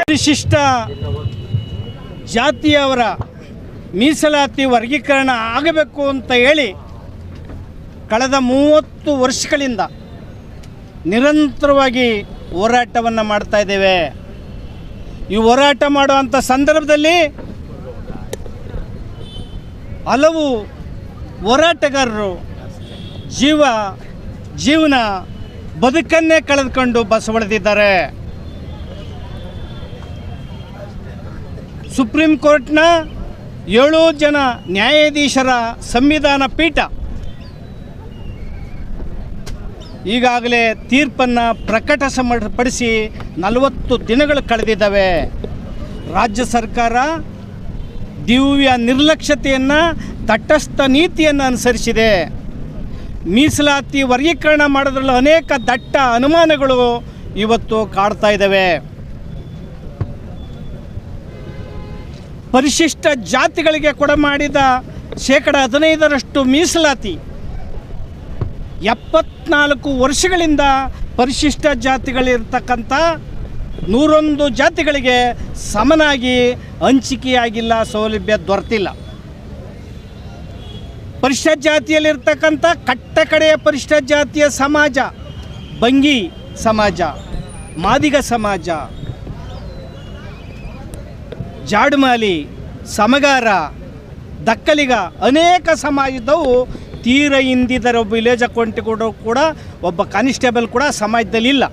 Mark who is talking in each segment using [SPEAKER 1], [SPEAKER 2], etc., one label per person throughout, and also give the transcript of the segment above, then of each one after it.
[SPEAKER 1] ಪರಿಶಿಷ್ಟ ಜಾತಿಯವರ ಮೀಸಲಾತಿ ವರ್ಗೀಕರಣ ಆಗಬೇಕು ಅಂತ ಹೇಳಿ ಕಳೆದ 30 ವರ್ಷಗಳಿಂದ ನಿರಂತರವಾಗಿ ಹೋರಾಟವನ್ನು ಮಾಡ್ತಾ ಇದ್ದೇವೆ. ಈ ಹೋರಾಟ ಮಾಡುವಂಥ ಸಂದರ್ಭದಲ್ಲಿ ಹಲವು ಹೋರಾಟಗಾರರು ಜೀವನ ಬದುಕನ್ನೇ ಕಳೆದುಕೊಂಡು ಬಸವಳಿದಿದ್ದಾರೆ. ಸುಪ್ರೀಂ ಕೋರ್ಟ್ನ 7 ಜನ ನ್ಯಾಯಾಧೀಶರ ಸಂವಿಧಾನ ಪೀಠ ಈಗಾಗಲೇ ತೀರ್ಪನ್ನು ಪ್ರಕಟಿಸಪಡಿಸಿ 40 ದಿನಗಳು ಕಳೆದಿದ್ದಾವೆ. ರಾಜ್ಯ ಸರ್ಕಾರ ದಿವ್ಯ ನಿರ್ಲಕ್ಷ್ಯತೆಯನ್ನು, ತಟಸ್ಥ ನೀತಿಯನ್ನು ಅನುಸರಿಸಿದೆ. ಮೀಸಲಾತಿ ವರ್ಗೀಕರಣ ಮಾಡೋದ್ರಲ್ಲಿ ಅನೇಕ ದಟ್ಟ ಅನುಮಾನಗಳು ಇವತ್ತು ಕಾಡ್ತಾ ಇದ್ದಾವೆ. ಪರಿಶಿಷ್ಟ ಜಾತಿಗಳಿಗೆ ಕೊಡಮಾಡಿದ 15% ಮೀಸಲಾತಿ 74 ವರ್ಷಗಳಿಂದ ಪರಿಶಿಷ್ಟ ಜಾತಿಗಳಿರ್ತಕ್ಕಂಥ 101 ಜಾತಿಗಳಿಗೆ ಸಮನಾಗಿ ಹಂಚಿಕೆಯಾಗಿಲ್ಲ, ಸೌಲಭ್ಯ ದೊರೆತಿಲ್ಲ. ಪರಿಶಿಷ್ಟ ಜಾತಿಯಲ್ಲಿರ್ತಕ್ಕಂಥ ಕಟ್ಟಕಡೆಯ ಪರಿಶಿಷ್ಟ ಜಾತಿಯ ಸಮಾಜ, ಬಂಗಿ ಸಮಾಜ, ಮಾದಿಗ ಸಮಾಜ, ಜಾಡುಮಾಲಿ, ಸಮಗಾರ, ದಕ್ಕಲಿಗ ಅನೇಕ ಸಮಾಜದವು ತೀರ ಹಿಂದಿದ್ದಾರೆ. ಒಬ್ಬ ವಿಲೇಜ್ ಅಕೌಂಟ್ ಕೂಡ ಒಬ್ಬ ಕಾನಿಸ್ಟೇಬಲ್ ಕೂಡ ಸಮಾಜದಲ್ಲಿ ಇಲ್ಲ.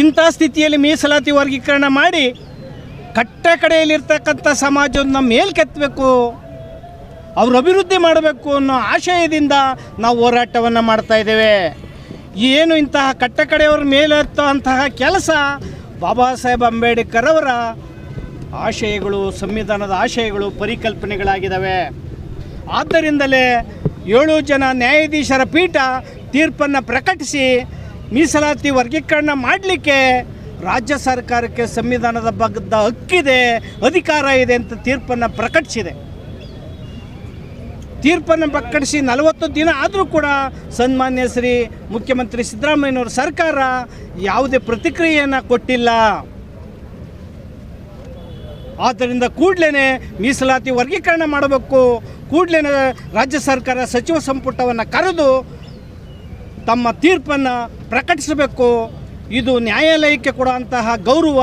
[SPEAKER 1] ಇಂಥ ಸ್ಥಿತಿಯಲ್ಲಿ ಮೀಸಲಾತಿ ವರ್ಗೀಕರಣ ಮಾಡಿ ಕಟ್ಟ ಕಡೆಯಲ್ಲಿರ್ತಕ್ಕಂಥ ಸಮಾಜವನ್ನು ಮೇಲ್ಕೆತ್ತಬೇಕು, ಅವರು ಅಭಿವೃದ್ಧಿ ಮಾಡಬೇಕು ಅನ್ನೋ ಆಶಯದಿಂದ ನಾವು ಹೋರಾಟವನ್ನು ಮಾಡ್ತಾ ಇದ್ದೇವೆ. ಏನು ಇಂತಹ ಕಟ್ಟ ಕಡೆಯವ್ರ ಮೇಲೆತ್ತುವಂತಹ ಕೆಲಸ ಬಾಬಾ ಸಾಹೇಬ್ ಅಂಬೇಡ್ಕರ್ ಅವರ ಆಶಯಗಳು, ಸಂವಿಧಾನದ ಆಶಯಗಳು, ಪರಿಕಲ್ಪನೆಗಳಾಗಿದ್ದಾವೆ. ಆದ್ದರಿಂದಲೇ 7 ಜನ ನ್ಯಾಯಾಧೀಶರ ಪೀಠ ತೀರ್ಪನ್ನು ಪ್ರಕಟಿಸಿ ಮೀಸಲಾತಿ ವರ್ಗೀಕರಣ ಮಾಡಲಿಕ್ಕೆ ರಾಜ್ಯ ಸರ್ಕಾರಕ್ಕೆ ಸಂವಿಧಾನದ ಬಗ್ಗದ ಹಕ್ಕಿದೆ, ಅಧಿಕಾರ ಇದೆ ಅಂತ ತೀರ್ಪನ್ನು ಪ್ರಕಟಿಸಿದೆ. ತೀರ್ಪನ್ನು ಪ್ರಕಟಿಸಿ 40 ದಿನ ಆದರೂ ಕೂಡ ಸನ್ಮಾನ್ಯ ಶ್ರೀ ಮುಖ್ಯಮಂತ್ರಿ ಸಿದ್ದರಾಮಯ್ಯನವರ ಸರ್ಕಾರ ಯಾವುದೇ ಪ್ರತಿಕ್ರಿಯೆಯನ್ನು ಕೊಟ್ಟಿಲ್ಲ. ಆದ್ದರಿಂದ ಕೂಡಲೇ ಮೀಸಲಾತಿ ವರ್ಗೀಕರಣ ಮಾಡಬೇಕು, ಕೂಡಲೇ ರಾಜ್ಯ ಸರ್ಕಾರ ಸಚಿವ ಸಂಪುಟವನ್ನು ಕರೆದು ತಮ್ಮ ತೀರ್ಪನ್ನು ಪ್ರಕಟಿಸಬೇಕು. ಇದು ನ್ಯಾಯಾಲಯಕ್ಕೆ ಕೊಡುವಂತಹ ಗೌರವ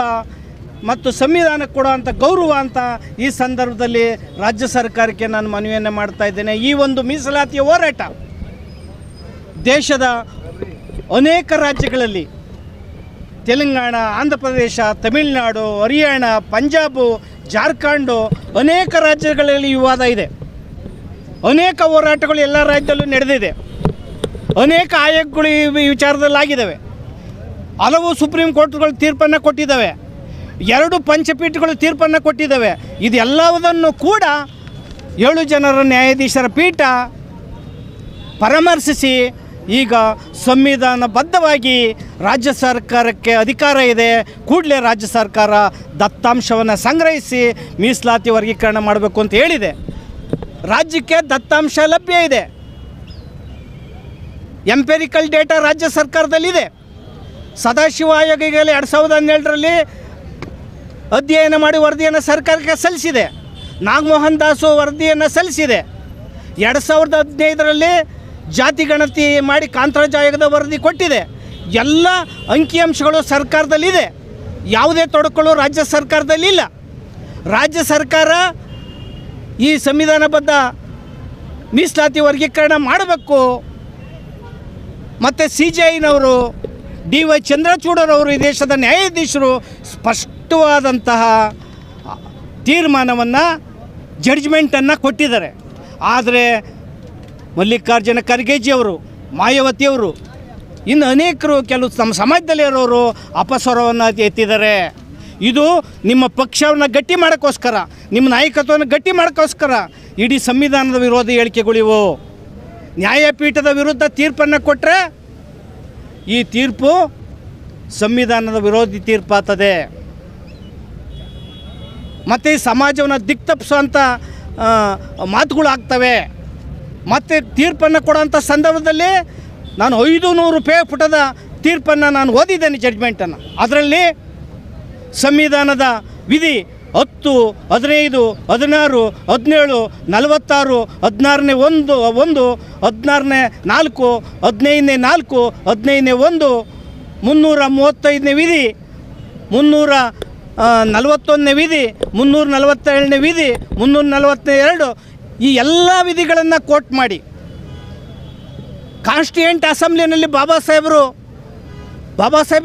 [SPEAKER 1] ಮತ್ತು ಸಂವಿಧಾನಕ್ಕೆ ಕೊಡುವಂಥ ಗೌರವ ಅಂತ ಈ ಸಂದರ್ಭದಲ್ಲಿ ರಾಜ್ಯ ಸರ್ಕಾರಕ್ಕೆ ನಾನು ಮನವಿಯನ್ನು ಮಾಡ್ತಾ ಇದ್ದೇನೆ. ಈ ಒಂದು ಮೀಸಲಾತಿಯ ಹೋರಾಟ ದೇಶದ ಅನೇಕ ರಾಜ್ಯಗಳಲ್ಲಿ, ತೆಲಂಗಾಣ, ಆಂಧ್ರ ಪ್ರದೇಶ, ತಮಿಳುನಾಡು, ಹರಿಯಾಣ, ಪಂಜಾಬು, ಜಾರ್ಖಂಡು ಅನೇಕ ರಾಜ್ಯಗಳಲ್ಲಿ ವಿವಾದ ಇದೆ. ಅನೇಕ ಹೋರಾಟಗಳು ಎಲ್ಲ ರಾಜ್ಯದಲ್ಲೂ ನಡೆದಿದೆ. ಅನೇಕ ಆಯೋಗಗಳು ಈ ವಿಚಾರದಲ್ಲಾಗಿದ್ದಾವೆ. ಹಲವು ಸುಪ್ರೀಂ ಕೋರ್ಟ್ಗಳು ತೀರ್ಪನ್ನು ಕೊಟ್ಟಿದ್ದಾವೆ. 2 ಪಂಚಪೀಠಗಳು ತೀರ್ಪನ್ನು ಕೊಟ್ಟಿದ್ದಾವೆ. ಇದೆಲ್ಲವುದನ್ನು ಕೂಡ 7 ಜನರ ನ್ಯಾಯಾಧೀಶರ ಪೀಠ ಪರಾಮರ್ಶಿಸಿ ಈಗ ಸಂವಿಧಾನಬದ್ಧವಾಗಿ ರಾಜ್ಯ ಸರ್ಕಾರಕ್ಕೆ ಅಧಿಕಾರ ಇದೆ, ಕೂಡಲೇ ರಾಜ್ಯ ಸರ್ಕಾರ ದತ್ತಾಂಶವನ್ನು ಸಂಗ್ರಹಿಸಿ ಮೀಸಲಾತಿ ವರ್ಗೀಕರಣ ಮಾಡಬೇಕು ಅಂತ ಹೇಳಿದೆ. ರಾಜ್ಯಕ್ಕೆ ದತ್ತಾಂಶ ಲಭ್ಯ ಇದೆ, ಎಂಪೆರಿಕಲ್ ಡೇಟಾ ರಾಜ್ಯ ಸರ್ಕಾರದಲ್ಲಿದೆ. ಸದಾಶಿವ ಆಯೋಗ 2017ರಲ್ಲಿ ಅಧ್ಯಯನ ಮಾಡಿ ವರದಿಯನ್ನು ಸರ್ಕಾರಕ್ಕೆ ಸಲ್ಲಿಸಿದೆ. ನಾಗಮೋಹನ್ ದಾಸು ವರದಿಯನ್ನು ಸಲ್ಲಿಸಿದೆ. 2015ರಲ್ಲಿ ಜಾತಿ ಗಣತಿ ಮಾಡಿ ಕಾಂತರಾಜ್ ಆಯೋಗದ ವರದಿ ಕೊಟ್ಟಿದೆ. ಎಲ್ಲ ಅಂಕಿಅಂಶಗಳು ಸರ್ಕಾರದಲ್ಲಿದೆ. ಯಾವುದೇ ತೊಡಕುಗಳು ರಾಜ್ಯ ಸರ್ಕಾರದಲ್ಲಿಲ್ಲ. ರಾಜ್ಯ ಸರ್ಕಾರ ಈ ಸಂವಿಧಾನಬದ್ಧ ಮೀಸಲಾತಿ ವರ್ಗೀಕರಣ ಮಾಡಬೇಕು. ಮತ್ತು CJIನವರು DY ಚಂದ್ರಚೂಡರವರು, ಈ ದೇಶದ ನ್ಯಾಯಾಧೀಶರು ಸ್ಪಷ್ಟವಾದಂತಹ ತೀರ್ಮಾನವನ್ನು, ಜಡ್ಜ್ಮೆಂಟನ್ನು ಕೊಟ್ಟಿದ್ದಾರೆ. ಆದರೆ ಮಲ್ಲಿಕಾರ್ಜುನ ಖರ್ಗೆಜಿಯವರು, ಮಾಯಾವತಿಯವರು, ಇನ್ನು ಅನೇಕರು, ಕೆಲವು ನಮ್ಮ ಸಮಾಜದಲ್ಲಿ ಇರೋರು ಅಪಸ್ವರವನ್ನು ಎತ್ತಿದ್ದಾರೆ. ಇದು ನಿಮ್ಮ ಪಕ್ಷವನ್ನು ಗಟ್ಟಿ ಮಾಡೋಕ್ಕೋಸ್ಕರ, ನಿಮ್ಮ ನಾಯಕತ್ವವನ್ನು ಗಟ್ಟಿ ಮಾಡೋಕ್ಕೋಸ್ಕರ ಇಡೀ ಸಂವಿಧಾನದ ವಿರೋಧಿ ಹೇಳಿಕೆಗಳಿವು. ನ್ಯಾಯಪೀಠದ ವಿರುದ್ಧ ತೀರ್ಪನ್ನು ಕೊಟ್ಟರೆ ಈ ತೀರ್ಪು ಸಂವಿಧಾನದ ವಿರೋಧಿ ತೀರ್ಪಾಗ್ತದೆ. ಮತ್ತು ಈ ಸಮಾಜವನ್ನು ದಿಕ್ತಪ್ಪಿಸುವಂಥ ಮಾತುಗಳು ಆಗ್ತವೆ. ಮತ್ತು ತೀರ್ಪನ್ನು ಕೊಡೋಂಥ ಸಂದರ್ಭದಲ್ಲಿ ನಾನು 500 ಪುಟದ ತೀರ್ಪನ್ನು ನಾನು ಓದಿದ್ದೇನೆ, ಜಡ್ಜ್ಮೆಂಟನ್ನು. ಅದರಲ್ಲಿ ಸಂವಿಧಾನದ ವಿಧಿ 10, 15, 16, 17, 46, 16ನೇ 1, 16ನೇ 4, 15ನೇ 4, 15ನೇ 1, 335ನೇ ವಿಧಿ, 341ನೇ ವಿಧಿ, 347ನೇ ವಿಧಿ, 342 ಈ ಎಲ್ಲ ವಿಧಿಗಳನ್ನು ಕೋಟ್ ಮಾಡಿ ಕಾನ್ಸ್ಟಿಟ್ಯೂಯೆಂಟ್ ಅಸೆಂಬ್ಲಿನಲ್ಲಿ ಬಾಬಾ ಸಾಹೇಬ್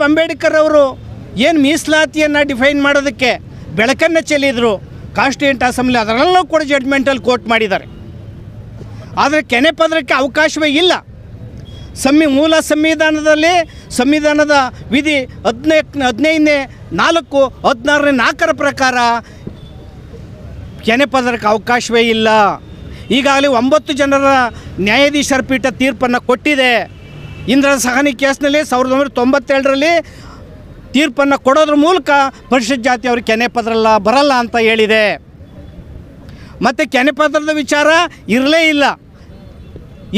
[SPEAKER 1] ಅಂಬೇಡ್ಕರ್ ಅವರು ಏನು ಮೀಸಲಾತಿಯನ್ನು ಡಿಫೈನ್ ಮಾಡೋದಕ್ಕೆ ಬೆಳಕನ್ನು ಚೆಲ್ಲಿದ್ರು ಕಾನ್ಸ್ಟಿಟ್ಯೂಯೆಂಟ್ ಅಸೆಂಬ್ಲಿ, ಅದರಲ್ಲೂ ಕೂಡ ಜಡ್ಜ್ಮೆಂಟಲ್ಲಿ ಕೋಟ್ ಮಾಡಿದ್ದಾರೆ. ಆದರೆ ಕೆನೆ ಪದರಕ್ಕೆ ಅವಕಾಶವೇ ಇಲ್ಲ. ಮೂಲ ಸಂವಿಧಾನದಲ್ಲಿ ಸಂವಿಧಾನದ ವಿಧಿ 15ನೇ 4, 16ನೇ 4 ಪ್ರಕಾರ ಕೆನೆ ಪದರಕ್ಕೆ ಅವಕಾಶವೇ ಇಲ್ಲ. ಈಗಾಗಲೇ 9 ಜನರ ನ್ಯಾಯಾಧೀಶರ ಪೀಠ ತೀರ್ಪನ್ನು ಕೊಟ್ಟಿದೆ. ಇಂದಿರಾ ಸಹಾನಿ ಕೇಸ್ನಲ್ಲಿ 1997ರಲ್ಲಿ ತೀರ್ಪನ್ನು ಕೊಡೋದ್ರ ಮೂಲಕ ಪರಿಶಿಷ್ಟ ಜಾತಿಯವರು ಕೆನೆ ಪದರಲ್ಲ ಬರಲ್ಲ ಅಂತ ಹೇಳಿದೆ. ಮತ್ತು ಕೆನೆ ಪದರದ ವಿಚಾರ ಇರಲೇ ಇಲ್ಲ.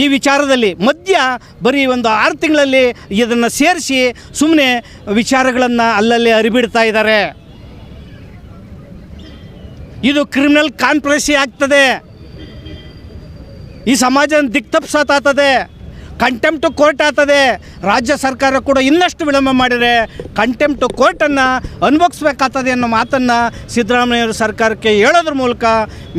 [SPEAKER 1] ಈ ವಿಚಾರದಲ್ಲಿ ಮಧ್ಯ ಬರೀ ಒಂದು 6 ತಿಂಗಳಲ್ಲಿ ಇದನ್ನು ಸೇರಿಸಿ ಸುಮ್ಮನೆ ವಿಚಾರಗಳನ್ನು ಅಲ್ಲಲ್ಲಿ ಅರಿಬಿಡ್ತಾ ಇದ್ದಾರೆ. ಇದು ಕ್ರಿಮಿನಲ್ ಕಾನ್ಸ್ಪಿರಸಿ ಆಗ್ತದೆ. ಈ ಸಮಾಜನ ದಿಕ್ತಪ್ಸೋತಾಗ್ತದೆ, ಕಂಟೆಂಪ್ಟ್ ಕೋರ್ಟ್ ಆಗ್ತದೆ. ರಾಜ್ಯ ಸರ್ಕಾರ ಕೂಡ ಇನ್ನಷ್ಟು ವಿಳಂಬ ಮಾಡಿದರೆ ಕಂಟೆಂಪ್ಟ್ ಕೋರ್ಟನ್ನು ಅನುಭವಿಸ್ಬೇಕಾಗ್ತದೆ ಅನ್ನೋ ಮಾತನ್ನು ಸಿದ್ದರಾಮಯ್ಯವ್ರ ಸರ್ಕಾರಕ್ಕೆ ಹೇಳೋದ್ರ ಮೂಲಕ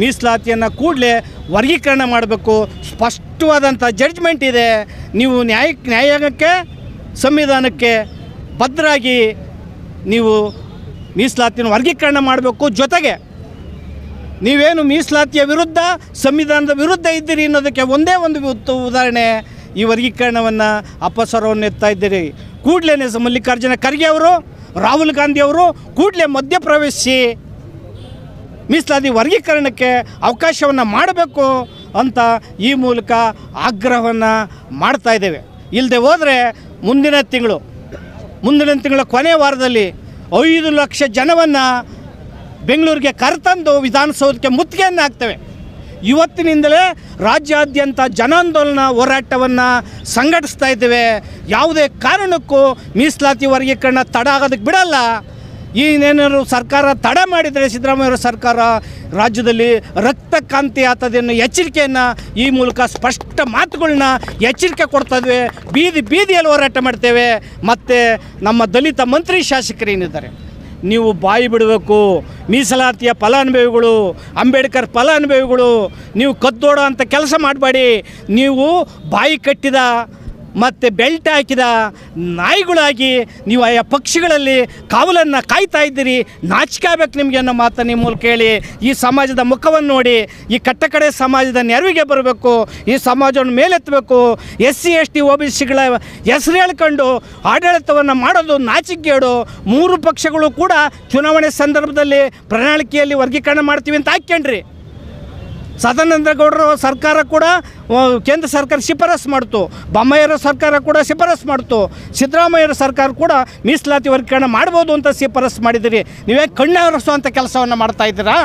[SPEAKER 1] ಮೀಸಲಾತಿಯನ್ನು ಕೂಡಲೇ ವರ್ಗೀಕರಣ ಮಾಡಬೇಕು. ಸ್ಪಷ್ಟವಾದಂಥ ಜಡ್ಜ್ಮೆಂಟ್ ಇದೆ. ನೀವು ನ್ಯಾಯಾಂಗಕ್ಕೆ ಸಂವಿಧಾನಕ್ಕೆ ಬದ್ಧರಾಗಿ ನೀವು ಮೀಸಲಾತಿನ ವರ್ಗೀಕರಣ ಮಾಡಬೇಕು. ಜೊತೆಗೆ ನೀವೇನು ಮೀಸಲಾತಿಯ ವಿರುದ್ಧ ಸಂವಿಧಾನದ ವಿರುದ್ಧ ಇದ್ದೀರಿ ಅನ್ನೋದಕ್ಕೆ ಒಂದೇ ಒಂದು ಉದಾಹರಣೆ, ಈ ವರ್ಗೀಕರಣವನ್ನು ಅಪಸ್ವರವನ್ನು ಎತ್ತಾ ಇದ್ದೀರಿ. ಕೂಡಲೇ ಮಲ್ಲಿಕಾರ್ಜುನ ಖರ್ಗೆ ಅವರು, ರಾಹುಲ್ ಗಾಂಧಿ ಅವರು ಕೂಡಲೇ ಮಧ್ಯಪ್ರವೇಶಿಸಿ ಮೀಸಲಾತಿ ವರ್ಗೀಕರಣಕ್ಕೆ ಅವಕಾಶವನ್ನು ಮಾಡಬೇಕು ಅಂತ ಈ ಮೂಲಕ ಆಗ್ರಹವನ್ನು ಮಾಡ್ತಾ ಇದ್ದೇವೆ. ಇಲ್ಲದೆ ಹೋದರೆ ಮುಂದಿನ ತಿಂಗಳ ಕೊನೆಯ ವಾರದಲ್ಲಿ 5 ಲಕ್ಷ ಜನವನ್ನು ಬೆಂಗಳೂರಿಗೆ ಕರೆತಂದು ವಿಧಾನಸೌಧಕ್ಕೆ ಮುತ್ತಿಗೆಯನ್ನು ಹಾಕ್ತೇವೆ. ಇವತ್ತಿನಿಂದಲೇ ರಾಜ್ಯಾದ್ಯಂತ ಜನಾಂದೋಲನ ಹೋರಾಟವನ್ನು ಸಂಘಟಿಸ್ತಾ ಇದ್ದೇವೆ. ಯಾವುದೇ ಕಾರಣಕ್ಕೂ ಮೀಸಲಾತಿ ವರ್ಗೀಕರಣ ತಡ ಆಗೋದಕ್ಕೆ ಬಿಡಲ್ಲ. ಏನೇನಾದ್ರು ಸರ್ಕಾರ ತಡ ಮಾಡಿದರೆ ಸಿದ್ದರಾಮಯ್ಯವರ ಸರ್ಕಾರ ರಾಜ್ಯದಲ್ಲಿ ರಕ್ತಕ್ರಾಂತಿ ಆಗ್ತದೆ ಅನ್ನೋ ಎಚ್ಚರಿಕೆಯನ್ನು ಈ ಮೂಲಕ ಸ್ಪಷ್ಟ ಮಾತುಗಳನ್ನ ಎಚ್ಚರಿಕೆ ಕೊಡ್ತಾ ಇದ್ವಿ. ಬೀದಿಯಲ್ಲಿ ಹೋರಾಟ ಮಾಡ್ತೇವೆ. ಮತ್ತು ನಮ್ಮ ದಲಿತ ಮಂತ್ರಿ ಶಾಸಕರೇನಿದ್ದಾರೆ, ನೀವು ಬಾಯಿ ಬಿಡಬೇಕು. ಮೀಸಲಾತಿಯ ಫಲಾನುಭವಿಗಳು, ಅಂಬೇಡ್ಕರ್ ಫಲಾನುಭವಿಗಳು, ನೀವು ಕದ್ದೋಡೋ ಅಂಥ ಕೆಲಸ ಮಾಡಬೇಡಿ. ನೀವು ಬಾಯಿ ಕಟ್ಟಿದ ಮತ್ತು ಬೆಲ್ಟ್ ಹಾಕಿದ ನಾಯಿಗಳಾಗಿ ನೀವು ಆಯಾ ಪಕ್ಷಗಳಲ್ಲಿ ಕಾವಲನ್ನು ಕಾಯ್ತಾ ಇದ್ದೀರಿ. ನಾಚಿಕೆ ಆಗಬೇಕು ನಿಮಗೆ ಅನ್ನೋ ಮಾತನ್ನು ಈ ಮೂಲಕ ಹೇಳಿ ಈ ಸಮಾಜದ ಮುಖವನ್ನು ನೋಡಿ ಈ ಕಟ್ಟಕಡೆ ಸಮಾಜದ ನೆರವಿಗೆ ಬರಬೇಕು. ಈ ಸಮಾಜವನ್ನು ಮೇಲೆತ್ತಬೇಕು. SC ST OBCಗಳ ಹೆಸರು ಹೇಳ್ಕೊಂಡು ಆಡಳಿತವನ್ನು ಮಾಡೋದು ನಾಚಿಕೆಗೇಡು. 3 ಪಕ್ಷಗಳು ಕೂಡ ಚುನಾವಣೆ ಸಂದರ್ಭದಲ್ಲಿ ಪ್ರಣಾಳಿಕೆಯಲ್ಲಿ ವರ್ಗೀಕರಣ ಮಾಡ್ತೀವಿ ಅಂತ ಹಾಕ್ಕೊಂಡ್ರಿ. ಸದಾನಂದ ಗೌಡರ ಸರ್ಕಾರ ಕೂಡ ಕೇಂದ್ರ ಸರ್ಕಾರ ಶಿಫಾರಸು ಮಾಡ್ತು, ಬೊಮ್ಮಾಯಿಯವರ ಸರ್ಕಾರ ಕೂಡ ಶಿಫಾರಸು ಮಾಡ್ತು, ಸಿದ್ದರಾಮಯ್ಯರ ಸರ್ಕಾರ ಕೂಡ ಮೀಸಲಾತಿ ವರ್ಗೀಕರಣ ಮಾಡ್ಬೋದು ಅಂತ ಶಿಫಾರಸು ಮಾಡಿದಿರಿ. ನೀವೇ ಕಣ್ಣಾರಿಸುವಂಥ ಕೆಲಸವನ್ನು ಮಾಡ್ತಾ ಇದ್ದೀರಾ?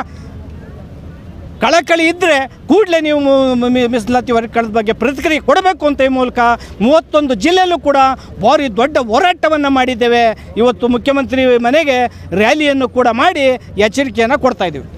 [SPEAKER 1] ಕಳಕಳಿ ಇದ್ದರೆ ಕೂಡಲೇ ನೀವು ಮೀಸಲಾತಿ ವರ್ಗೀಕರಣದ ಬಗ್ಗೆ ಪ್ರತಿಕ್ರಿಯೆ ಕೊಡಬೇಕು ಅಂತ ಈ ಮೂಲಕ 31 ಜಿಲ್ಲೆಯಲ್ಲೂ ಕೂಡ ಭಾರಿ ದೊಡ್ಡ ಹೋರಾಟವನ್ನು ಮಾಡಿದ್ದೇವೆ. ಇವತ್ತು ಮುಖ್ಯಮಂತ್ರಿ ಮನೆಗೆ ರ್ಯಾಲಿಯನ್ನು ಕೂಡ ಮಾಡಿ ಎಚ್ಚರಿಕೆಯನ್ನು ಕೊಡ್ತಾ ಇದ್ದೀವಿ.